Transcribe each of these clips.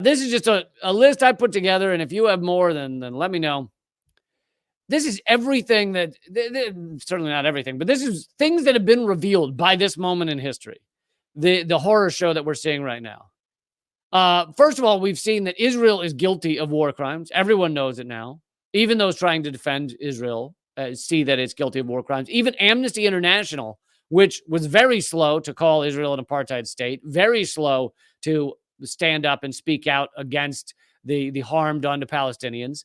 This is just a list I put together, and if you have more, then let me know. This is everything that certainly not everything, but this is things that have been revealed by this moment in history. The horror show that we're seeing right now. First of all, we've seen that Israel is guilty of war crimes. Everyone knows it now. Even those trying to defend Israel see that it's guilty of war crimes. Even Amnesty International, which was very slow to call Israel an apartheid state, very slow to stand up and speak out against the harm done to Palestinians.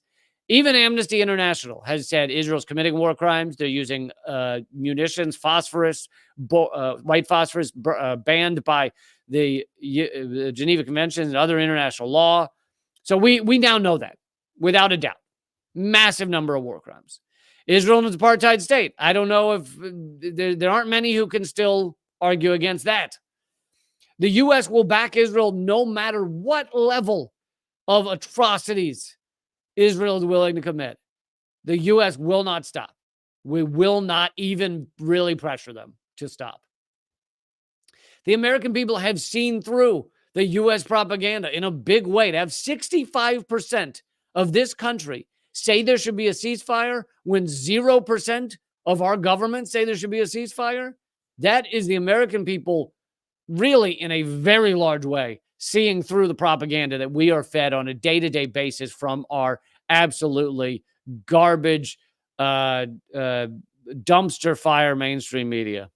Even Amnesty International has said Israel's committing war crimes. They're using munitions, phosphorus, white phosphorus, banned by the Geneva Conventions and other international law. So we now know that without a doubt. Massive number of war crimes. Israel is an apartheid state. I don't know if there aren't many who can still argue against that. The U.S. will back Israel no matter what level of atrocities Israel is willing to commit. The U.S. will not stop. We will not even really pressure them to stop. The American people have seen through the U.S. propaganda in a big way. To have 65% of this country say there should be a ceasefire when 0% of our government say there should be a ceasefire, that is the American people really in a very large way seeing through the propaganda that we are fed on a day-to-day basis from our absolutely garbage, dumpster fire mainstream media.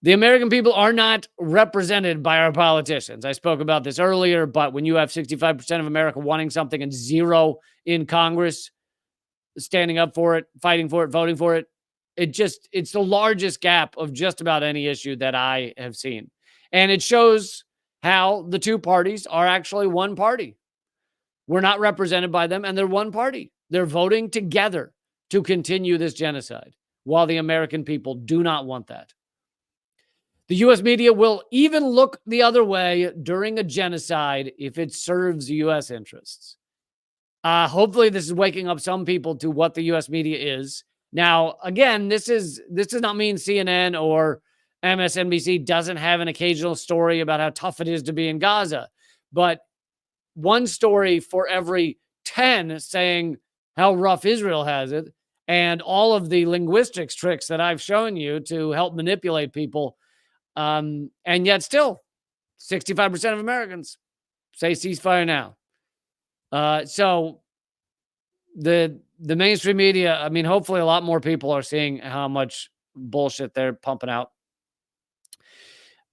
The American people are not represented by our politicians. I spoke about this earlier, but when you have 65% of America wanting something and 0 in Congress standing up for it, fighting for it, voting for it, it's the largest gap of just about any issue that I have seen. And it shows how the two parties are actually one party. We're not represented by them, and they're one party. They're voting together to continue this genocide, while the American people do not want that. The U.S. media will even look the other way during a genocide if it serves U.S. interests. Hopefully, this is waking up some people to what the U.S. media is. Now, again, this does not mean CNN or MSNBC doesn't have an occasional story about how tough it is to be in Gaza. But one story for every 10 saying how rough Israel has it, and all of the linguistics tricks that I've shown you to help manipulate people. And yet still, 65% of Americans say ceasefire now. So the mainstream media, I mean, hopefully a lot more people are seeing how much bullshit they're pumping out.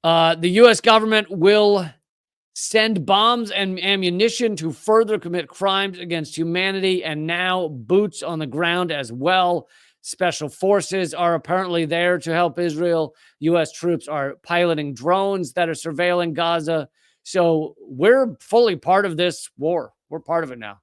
The U.S. government will send bombs and ammunition to further commit crimes against humanity, and now boots on the ground as well. Special forces are apparently there to help Israel. U.S. troops are piloting drones that are surveilling Gaza. So we're fully part of this war. We're part of it now.